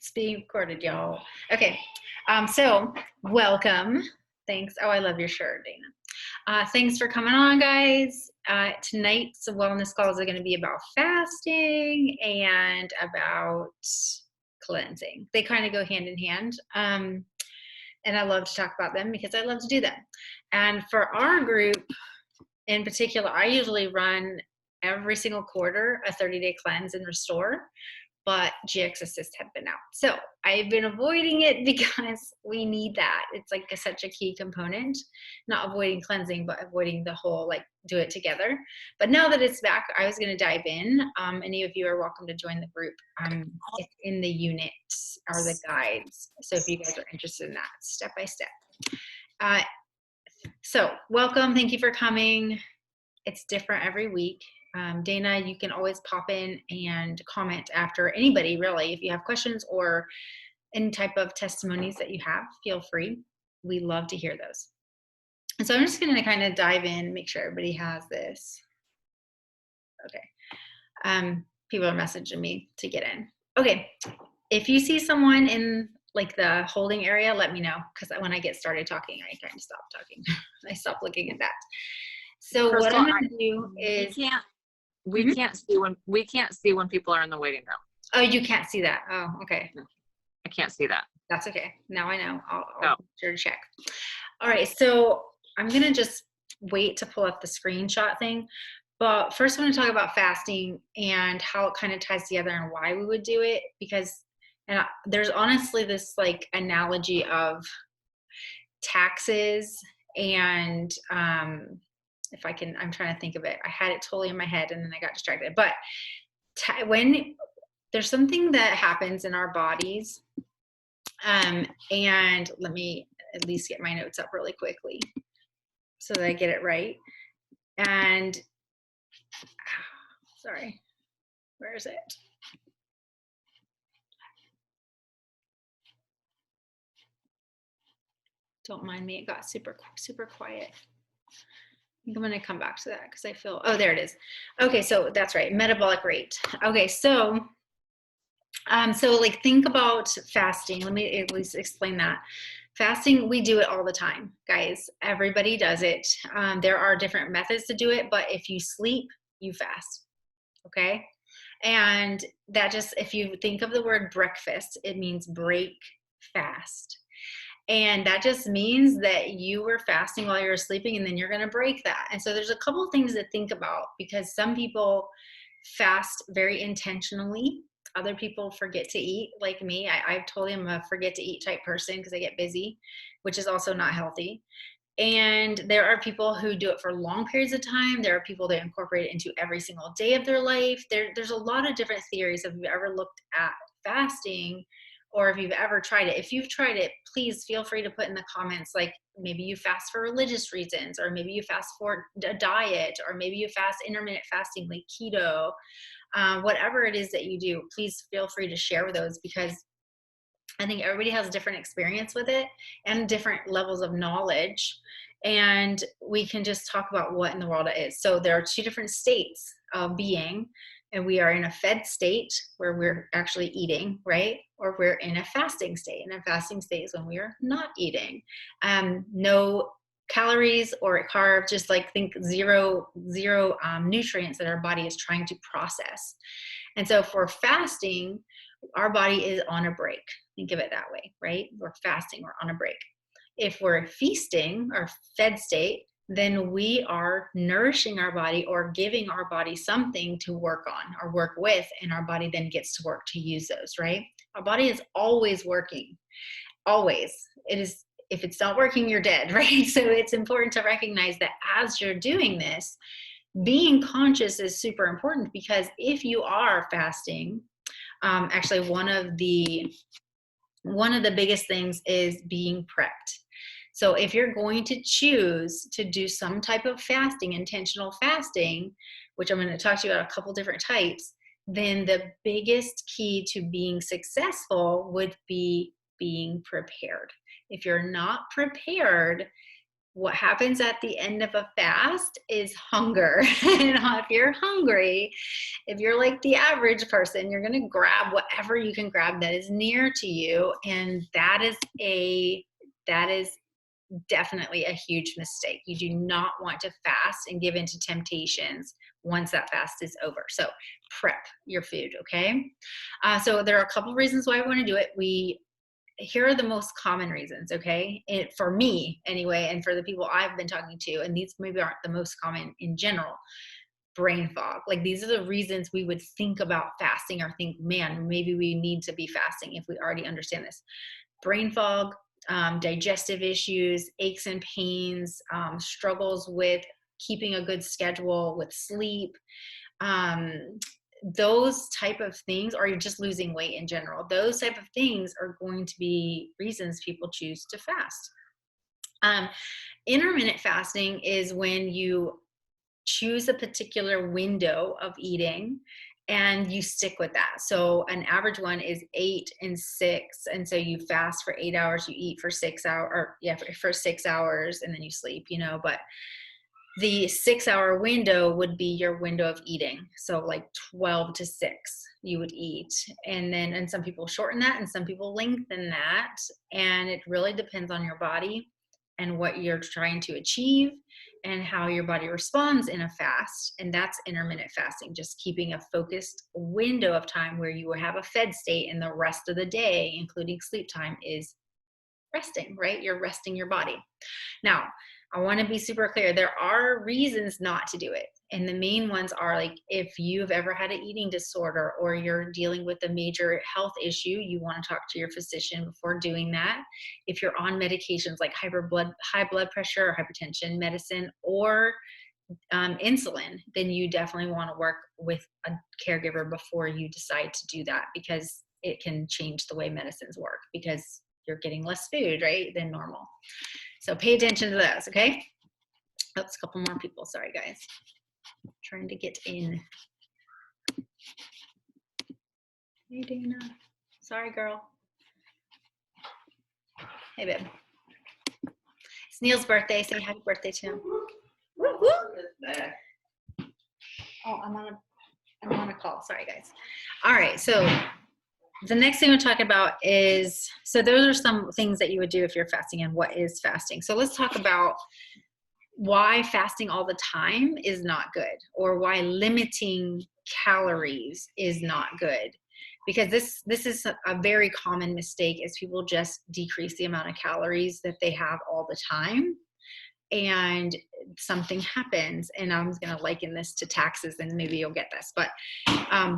It's being recorded, y'all. Okay, so welcome. Thanks. Oh, I love your shirt, Dana. Thanks for coming on, guys. Tonight's wellness calls are going to be about fasting and about cleansing. They kind of go hand in hand. And I love to talk about them because I love to do them. And for our group in particular, I usually run every single quarter a 30-day cleanse and restore, but GX Assist had been out. So I've been avoiding it because we need that. It's like such a key component, not avoiding cleansing, but avoiding the whole, like, do it together. But now that it's back, I was going to dive in. Any of you are welcome to join the group. It's in the units or the guides. So if you guys are interested in that, step by step. So welcome. Thank you for coming. It's different every week. Dana, you can always pop in and comment after anybody, really. If you have questions or any type of testimonies that you have, feel free. We love to hear those. And so I'm just going to kind of dive in, make sure everybody has this. Okay. People are messaging me to get in. Okay. If you see someone in like the holding area, let me know, because when I get started talking, I kind of stop talking. I stop looking at that. So Crystal, what I'm going to do is we can't see when people are in the waiting room. Oh, you can't see that. Oh, okay. I can't see that. That's okay. Now I know. I'll be sure to check. All right. So I'm going to just wait to pull up the screenshot thing. But first I want to talk about fasting and how it kind of ties together and why we would do it. Because there's honestly this like analogy of taxes and if I can, I'm trying to think of it. I had it totally in my head and then I got distracted. But when there's something that happens in our bodies, and let me at least get my notes up really quickly so that I get it right. And sorry, where is it? Don't mind me, it got super quiet. I think I'm going to come back to that because I feel, oh, there it is. Okay, so that's right, metabolic rate. Okay, so like think about fasting. Let me at least explain that. Fasting, we do it all the time, guys. Everybody does it. There are different methods to do it, but if you sleep, you fast, okay? And that just, if you think of the word breakfast, it means break fast. And that just means that you were fasting while you were sleeping and then you're going to break that. And so there's a couple of things to think about because some people fast very intentionally. Other people forget to eat like me. I totally am a forget to eat type person because I get busy, which is also not healthy. And there are people who do it for long periods of time. There are people that incorporate it into every single day of their life. There's a lot of different theories. If you've ever looked at fasting, or if you've ever tried it. If you've tried it, please feel free to put in the comments, like maybe you fast for religious reasons, or maybe you fast for a diet, or maybe you fast intermittent fasting like keto, whatever it is that you do, please feel free to share those because I think everybody has a different experience with it and different levels of knowledge. And we can just talk about what in the world it is. So there are two different states of being. And we are in a fed state where we're actually eating, right? Or we're in a fasting state. And a fasting state is when we are not eating. No calories or carbs, just like think zero nutrients that our body is trying to process. And so for fasting, our body is on a break. Think of it that way, right? We're fasting, we're on a break. If we're feasting or fed state, then we are nourishing our body or giving our body something to work on or work with, and our body then gets to work to use those, right? Our body is always working, always. It is, if it's not working, you're dead, right? So it's important to recognize that as you're doing this, being conscious is super important because if you are fasting, actually one of the biggest things is being prepped. So if you're going to choose to do some type of fasting, intentional fasting, which I'm going to talk to you about a couple different types, then the biggest key to being successful would be being prepared. If you're not prepared, what happens at the end of a fast is hunger. And if you're hungry, if you're like the average person, you're going to grab whatever you can grab that is near to you. And that is definitely a huge mistake. You do not want to fast and give into temptations once that fast is over. So prep your food, okay? So there are a couple reasons why we want to do it. Here are the most common reasons, okay? For me anyway, and for the people I've been talking to, and these maybe aren't the most common in general. Brain fog. Like, these are the reasons we would think about fasting or think, man, maybe we need to be fasting if we already understand this. Brain fog, digestive issues, aches and pains, struggles with keeping a good schedule, with sleep, those type of things, or you're just losing weight in general. Those type of things are going to be reasons people choose to fast. Intermittent fasting is when you choose a particular window of eating and you stick with that. So an average one is 8 and 6. And so you fast for 8 hours, you eat for 6 hours, for 6 hours, and then you sleep, but the 6-hour window would be your window of eating. So like 12 to 6 you would eat. And some people shorten that and some people lengthen that. And it really depends on your body and what you're trying to achieve and how your body responds in a fast. And that's intermittent fasting, just keeping a focused window of time where you will have a fed state, and the rest of the day, including sleep time, is resting, right? You're resting your body. Now, I want to be super clear. There are reasons not to do it. And the main ones are, like, if you've ever had an eating disorder or you're dealing with a major health issue, you want to talk to your physician before doing that. If you're on medications like high blood pressure or hypertension medicine or insulin, then you definitely want to work with a caregiver before you decide to do that, because it can change the way medicines work because you're getting less food, right, than normal. So pay attention to those, okay? Oh, it's a couple more people. Sorry, guys. Trying to get in. Hey, Dana. Sorry, girl. Hey, babe. It's Neil's birthday. Say happy birthday to him. Woo, woo. Oh, I'm on a call. Sorry, guys. All right, so the next thing we're talking about is, so those are some things that you would do if you're fasting and what is fasting. So let's talk about why fasting all the time is not good, or why limiting calories is not good. Because this is a very common mistake, is people just decrease the amount of calories that they have all the time, and something happens. And I'm going to liken this to taxes, and maybe you'll get this. But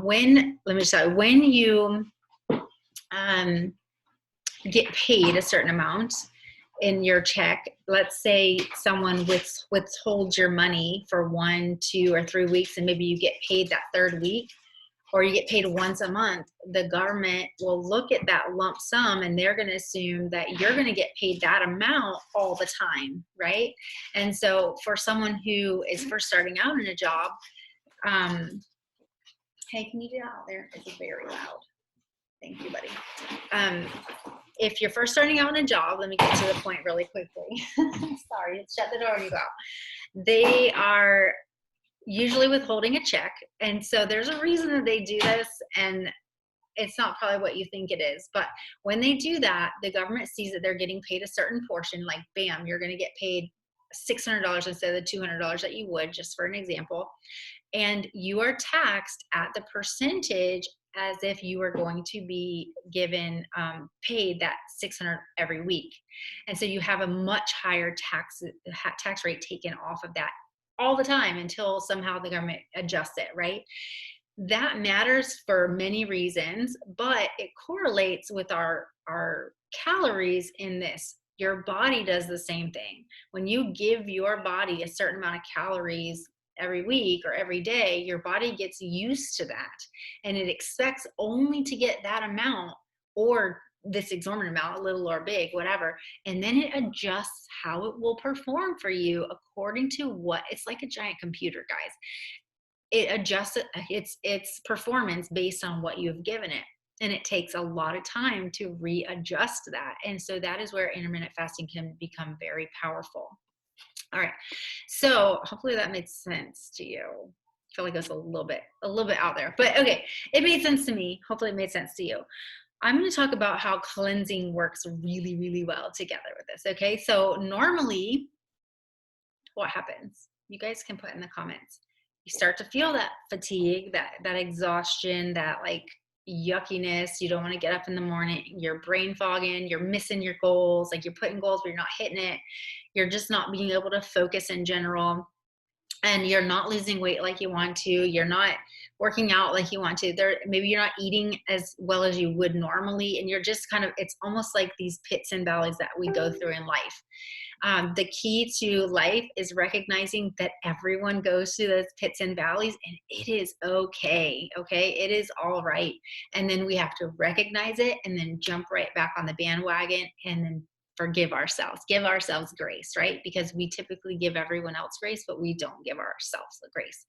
when you get paid a certain amount in your check, let's say someone withholds your money for 1, 2, or 3 weeks, and maybe you get paid that third week, or you get paid once a month, the government will look at that lump sum and they're going to assume that you're going to get paid that amount all the time, right? And so for someone who is first starting out in a job, hey, can you get out there? It's very loud. Thank you, buddy. If you're first starting out in a job, let me get to the point really quickly. Sorry, shut the door and you go out. They are usually withholding a check. And so there's a reason that they do this, and it's not probably what you think it is. But when they do that, the government sees that they're getting paid a certain portion, like bam, you're going to get paid $600 instead of the $200 that you would, just for an example. And you are taxed at the percentage as if you were going to be given paid that $600 every week. And so you have a much higher tax rate taken off of that all the time until somehow the government adjusts it, right? That matters for many reasons, but it correlates with our calories in this. Your body does the same thing. When you give your body a certain amount of calories every week or every day, your body gets used to that, and it expects only to get that amount, or this exorbitant amount, little or big, whatever, and then it adjusts how it will perform for you according to what, it's like a giant computer, guys. It adjusts its performance based on what you've given it, and it takes a lot of time to readjust that. And so that is where intermittent fasting can become very powerful. All right. So hopefully that made sense to you. I feel like it was a little bit out there, but okay. It made sense to me. Hopefully it made sense to you. I'm going to talk about how cleansing works really, really well together with this. Okay. So normally what happens? You guys can put in the comments. You start to feel that fatigue, that exhaustion, that like yuckiness. You don't want to get up in the morning. You're brain fogging. You're missing your goals. Like you're putting goals, but you're not hitting it. You're just not being able to focus in general. And you're not losing weight like you want to. You're not working out like you want to. Maybe you're not eating as well as you would normally. And you're just kind of, it's almost like these pits and valleys that we go through in life. The key to life is recognizing that everyone goes through those pits and valleys, and it is okay. Okay. It is all right. And then we have to recognize it and then jump right back on the bandwagon and then give ourselves grace, right? Because we typically give everyone else grace, but we don't give ourselves the grace.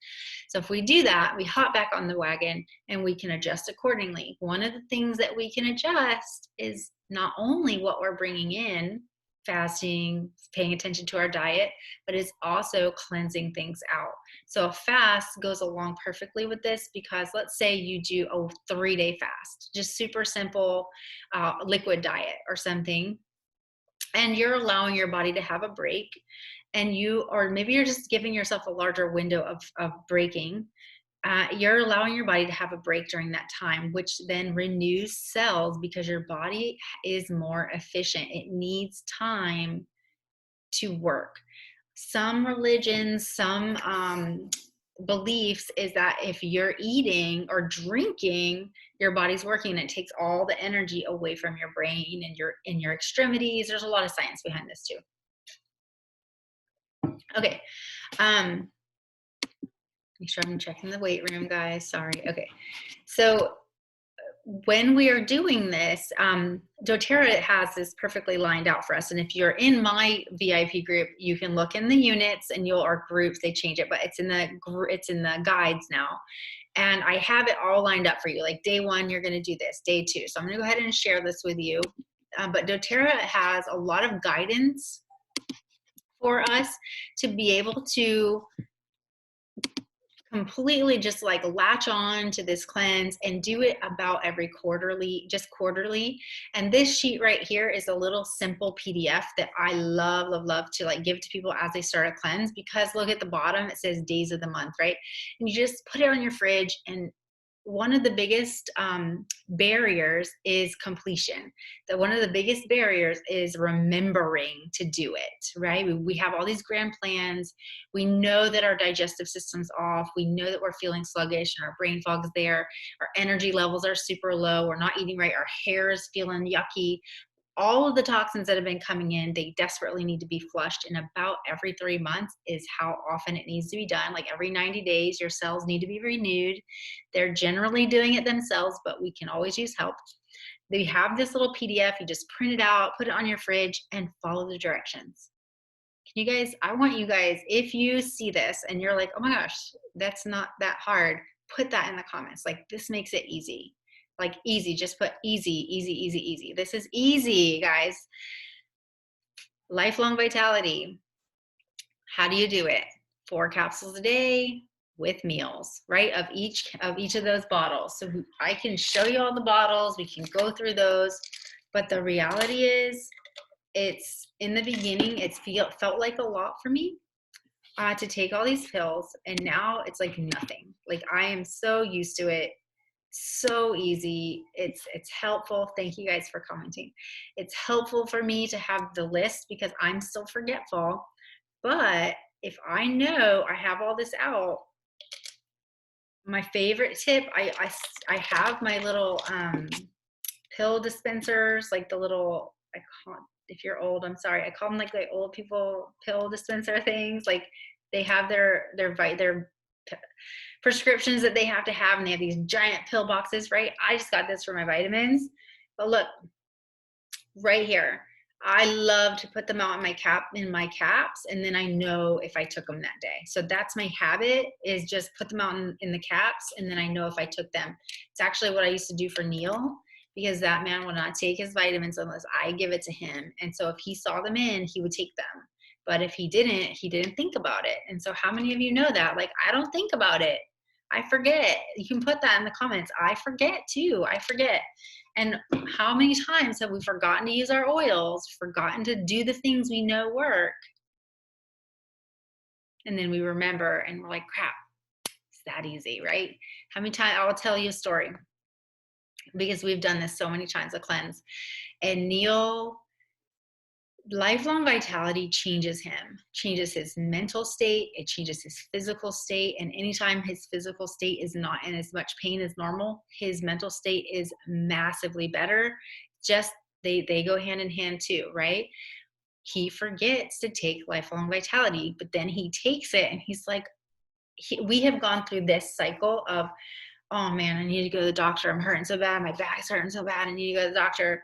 So if we do that, we hop back on the wagon and we can adjust accordingly. One of the things that we can adjust is not only what we're bringing in, fasting, paying attention to our diet, but it's also cleansing things out. So a fast goes along perfectly with this because let's say you do a 3-day fast, just super simple liquid diet or something, and you're allowing your body to have a break, and or maybe you're just giving yourself a larger window of breaking. You're allowing your body to have a break during that time, which then renews cells because your body is more efficient. It needs time to work. Some religions, some beliefs is that if you're eating or drinking, your body's working and it takes all the energy away from your brain and your extremities. There's a lot of science behind this too. Okay. Make sure I'm checking the weight room, guys. Sorry. Okay. So when we are doing this, Doterra has this perfectly lined out for us. And if you're in my VIP group, you can look in the units and or groups, they change it, but it's in the guides now. And I have it all lined up for you. Like day 1, you're going to do this, day 2. So I'm going to go ahead and share this with you. But Doterra has a lot of guidance for us to be able to completely just like latch on to this cleanse and do it about every quarterly. And this sheet right here is a little simple PDF that I love to like give to people as they start a cleanse, because look at the bottom, it says days of the month, right? And you just put it on your fridge, and one of the biggest barriers is completion. That one of the biggest barriers is remembering to do it, right? We have all these grand plans. We know that our digestive system's off. We know that we're feeling sluggish and our brain fog's there. Our energy levels are super low. We're not eating right. Our hair is feeling yucky. All of the toxins that have been coming in, they desperately need to be flushed. And about every 3 months is how often it needs to be done. Like every 90 days, your cells need to be renewed. They're generally doing it themselves, but we can always use help. They have this little PDF. You just print it out, put it on your fridge, and follow the directions. Can you guys, I want you guys, if you see this and you're like, oh my gosh, that's not that hard, put that in the comments. Like, this makes it easy. Like easy, just put easy. This is easy, guys. Lifelong vitality. How do you do it? 4 capsules a day with meals, right? Of each of those bottles. So I can show you all the bottles. We can go through those. But the reality is, it's in the beginning, it felt like a lot for me to take all these pills. And now it's like nothing. Like I am so used to it. So easy. It's helpful. Thank you guys for commenting. It's helpful for me to have the list because I'm still forgetful. But if I know I have all this out, my favorite tip, I have my little pill dispensers, like the little, if you're old, I'm sorry, I call them like the old people pill dispenser things. Like they have their prescriptions that they have to have, and they have these giant pill boxes, right? I just got this for my vitamins, but look right here. I love to put them out in my caps, and then I know if I took them that day. So that's my habit, is just put them out in the caps, and then I know if I took them. It's actually what I used to do for Neil, because that man will not take his vitamins unless I give it to him. And so if he saw them in, he would take them. But if he didn't think about it. And so how many of you know that? Like, I don't think about it. I forget. You can put that in the comments. I forget too. I forget. And how many times have we forgotten to use our oils, forgotten to do the things we know work? And then we remember and we're like, crap, it's that easy, right? How many times? I'll tell you a story because we've done this so many times, a cleanse. And Neil, lifelong vitality changes him, changes his mental state, it changes his physical state. And anytime his physical state is not in as much pain as normal, his mental state is massively better. Just they go hand in hand too, right? He forgets to take lifelong vitality, but then he takes it and he's like, we have gone through this cycle of, oh man, I need to go to the doctor. I'm hurting so bad. My back's hurting so bad. I need to go to the doctor.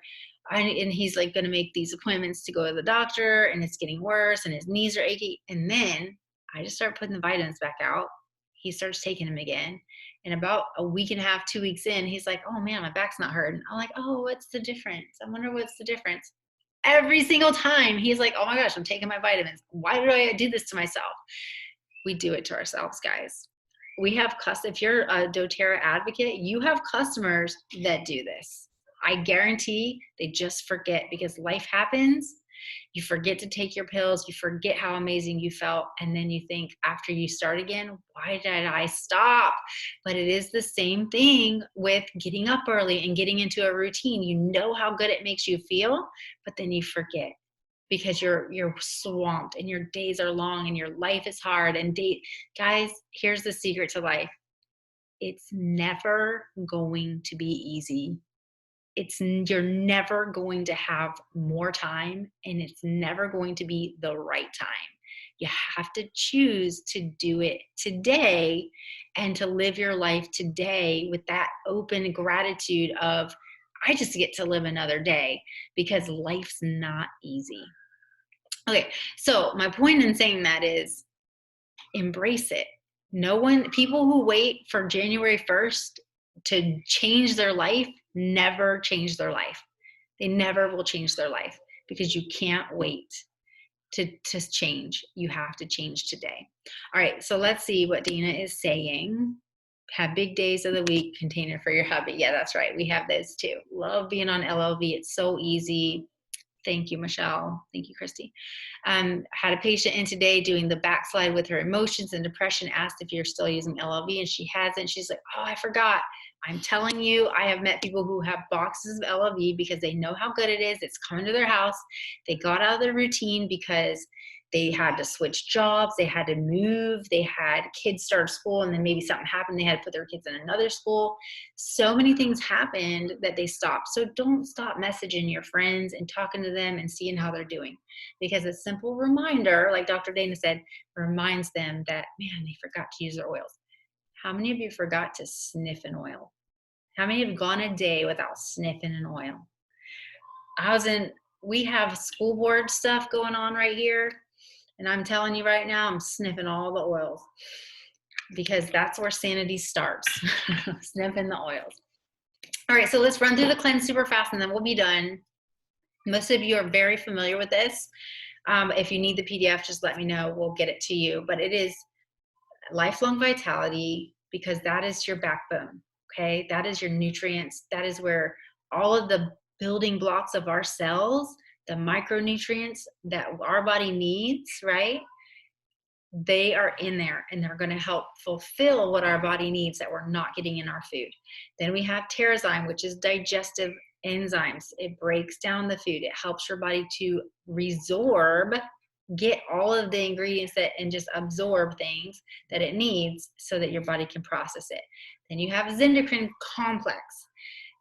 And he's like going to make these appointments to go to the doctor, and it's getting worse and his knees are achy. And then I just start putting the vitamins back out. He starts taking them again. And about a week and a half, 2 weeks in, he's like, oh man, my back's not hurting. I'm like, oh, what's the difference? I wonder what's the difference. Every single time he's like, oh my gosh, I'm taking my vitamins. Why do I do this to myself? We do it to ourselves, guys. We have if you're a doTERRA advocate, you have customers that do this. I guarantee they just forget because life happens. You forget to take your pills. You forget how amazing you felt. And then you think after you start again, why did I stop? But it is the same thing with getting up early and getting into a routine. You know how good it makes you feel, but then you forget because you're swamped and your days are long and your life is hard. And guys, here's the secret to life. It's never going to be easy. You're never going to have more time, and it's never going to be the right time. You have to choose to do it today and to live your life today with that open gratitude of, I just get to live another day, because life's not easy. Okay, so my point in saying that is embrace it. People who wait for January 1st to change their life never change their life. They never will change their life because you can't wait to change. You have to change today. All right, so let's see what Dina is saying. Have big days of the week container for your hubby. Yeah, that's right. We have those too. Love being on LLV. It's so easy. Thank you, Michelle. Thank you, Christy. Had a patient in today doing the backslide with her emotions and depression, asked if you're still using LLV, and she hasn't. She's like, oh, I forgot. I'm telling you, I have met people who have boxes of LLV because they know how good it is. It's coming to their house. They got out of their routine because they had to switch jobs, they had to move, they had kids start school, and then maybe something happened, they had to put their kids in another school. So many things happened that they stopped. So don't stop messaging your friends and talking to them and seeing how they're doing, because a simple reminder, like Dr. Dana said, reminds them that, man, they forgot to use their oils. How many of you forgot to sniff an oil? How many have gone a day without sniffing an oil? We have school board stuff going on right here. And I'm telling you right now, I'm sniffing all the oils, because that's where sanity starts, sniffing the oils. All right, so let's run through the cleanse super fast and then we'll be done. Most of you are very familiar with this. If you need the PDF, just let me know. We'll get it to you. But it is lifelong vitality, because that is your backbone, okay? That is your nutrients. That is where all of the building blocks of our cells, the micronutrients that our body needs, right? They are in there, and they're going to help fulfill what our body needs that we're not getting in our food. Then we have Terrazyme, which is digestive enzymes. It breaks down the food. It helps your body to resorb, get all of the ingredients and just absorb things that it needs so that your body can process it. Then you have Zendocrine Complex.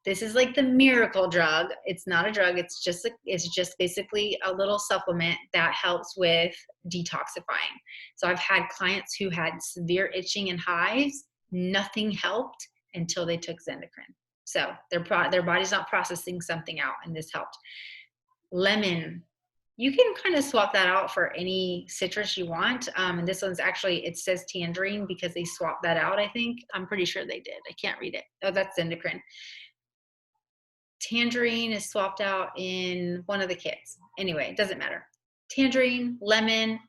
This is like the miracle drug. It's not a drug. It's just basically a little supplement that helps with detoxifying. So I've had clients who had severe itching and hives. Nothing helped until they took Zendocrine. So their body's not processing something out, and this helped. Lemon. You can kind of swap that out for any citrus you want. And this one's actually, it says tangerine because they swapped that out, I think. I'm pretty sure they did. I can't read it. Oh, that's Zendocrine. Tangerine is swapped out in one of the kits. Anyway, it doesn't matter. tangerine, lemon,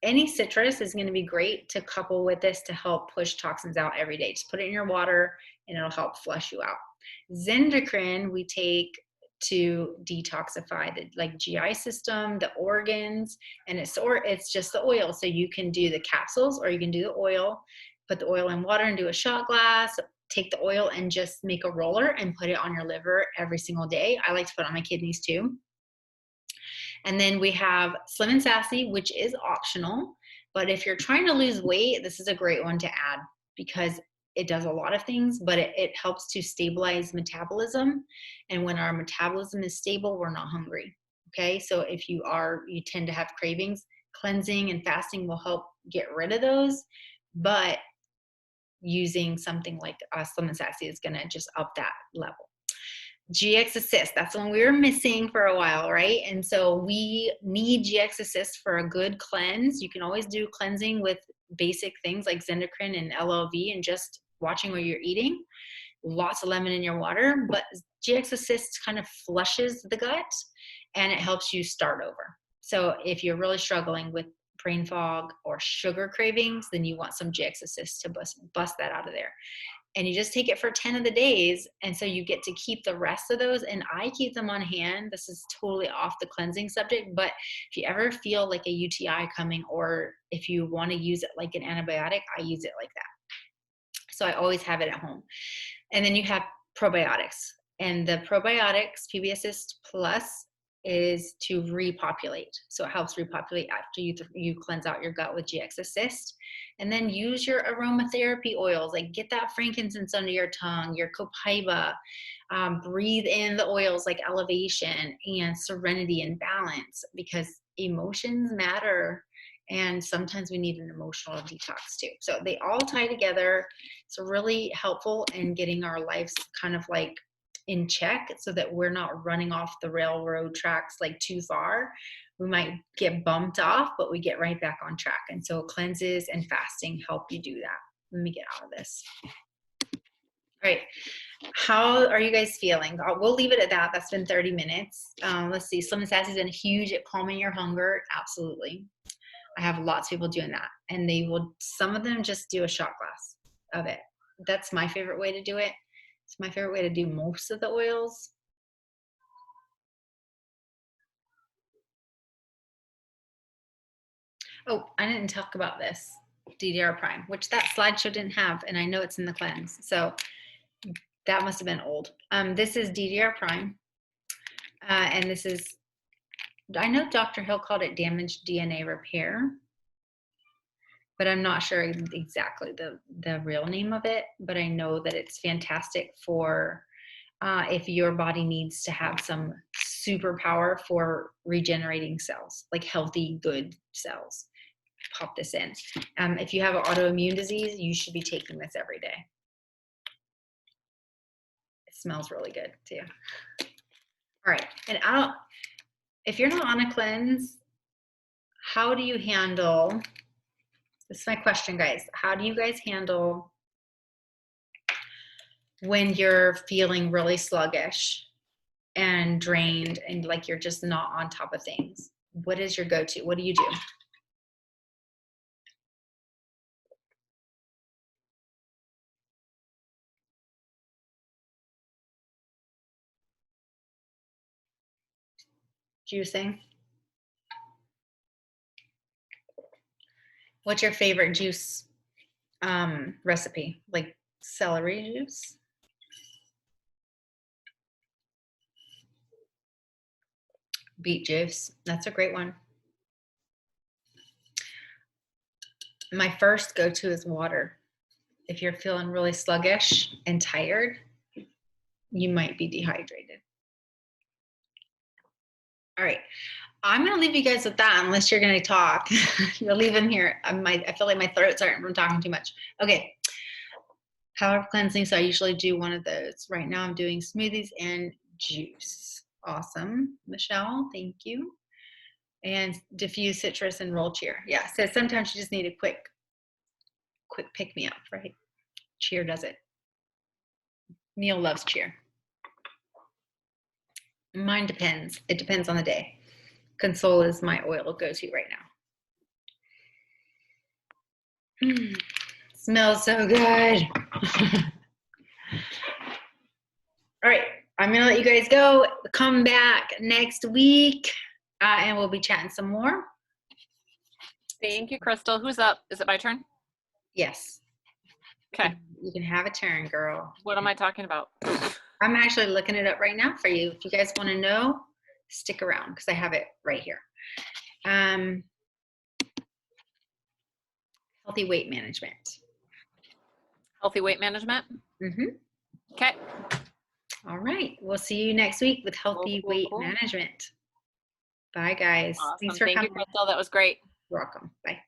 any citrus is going to be great to couple with this to help push toxins out every day. Just put it in your water and it'll help flush you out. Zendocrine we take to detoxify the like GI system, the organs, and it's just the oil. So you can do the capsules or you can do the oil, put the oil in water and do a shot glass, take the oil and just make a roller and put it on your liver every single day. I like to put it on my kidneys too. And then we have Slim and Sassy, which is optional. But if you're trying to lose weight, this is a great one to add because it does a lot of things, but it helps to stabilize metabolism. And when our metabolism is stable, we're not hungry. Okay, so if you tend to have cravings, cleansing and fasting will help get rid of those. But using something like Slim and Sassy is going to just up that level. GX Assist, that's the one we were missing for a while, right? And so we need GX Assist for a good cleanse. You can always do cleansing with basic things like Zendocrine and LLV and just watching what you're eating. Lots of lemon in your water, but GX Assist kind of flushes the gut and it helps you start over. So if you're really struggling with brain fog or sugar cravings, then you want some GX Assist to bust that out of there. And you just take it for 10 of the days. And so you get to keep the rest of those. And I keep them on hand. This is totally off the cleansing subject. But if you ever feel like a UTI coming, or if you want to use it like an antibiotic, I use it like that. So I always have it at home. And then you have probiotics. And the probiotics, PB Assist Plus, is to repopulate. So it helps repopulate after you cleanse out your gut with GX Assist. And then use your aromatherapy oils, like get that frankincense under your tongue, your copaiba, breathe in the oils like elevation and serenity and balance, because emotions matter. And sometimes we need an emotional detox too. So they all tie together. It's really helpful in getting our lives kind of like in check so that we're not running off the railroad tracks like too far. We might get bumped off, but we get right back on track. And so cleanses and fasting help you do that. Let me get out of this. All right. How are you guys feeling? We'll leave it at that. That's been 30 minutes. Let's see. Slim and Sassy's been huge at calming your hunger. Absolutely. I have lots of people doing that. And some of them just do a shot glass of it. That's my favorite way to do it. It's my favorite way to do most of the oils. Oh, I didn't talk about this, Ddr Prime, which that slideshow didn't have, and I know it's in the cleanse. So that must have been old. This is Ddr Prime. And this is, I know Dr. Hill called it damaged DNA repair, but I'm not sure exactly the real name of it, but I know that it's fantastic for if your body needs to have some superpower for regenerating cells, like healthy, good cells. Pop this in. If you have an autoimmune disease, you should be taking this every day. It smells really good too. All right, and if you're not on a cleanse, how do you handle, this is my question, guys. How do you guys handle when you're feeling really sluggish and drained and like you're just not on top of things? What is your go-to? What do you do? Juicing? What's your favorite juice recipe? Like celery juice? Beet juice, that's a great one. My first go-to is water. If you're feeling really sluggish and tired, you might be dehydrated. All right, I'm gonna leave you guys with that unless you're gonna talk. You're leaving here. I feel like my throat's starting from talking too much. Okay, power cleansing. So I usually do one of those. Right now I'm doing smoothies and juice. Awesome, Michelle, thank you. And diffuse citrus and roll cheer. Yeah, so sometimes you just need a quick pick me up, right? Cheer does it. Neil loves cheer. Mine depends. It depends on the day. Console is my oil go-to right now. Smells so good. All right, I'm gonna let you guys go. Come back next week and we'll be chatting some more. Thank you, Crystal. Who's up? Is it my turn? Yes. Okay. You can have a turn, girl. What am I talking about? I'm actually looking it up right now for you. If you guys want to know, stick around because I have it right here. Healthy weight management. Healthy weight management? Mm-hmm. Okay. All right. We'll see you next week with healthy weight management. Bye, guys. Awesome. Thanks for Thank coming. you, Crystal. That was great. You're welcome. Bye.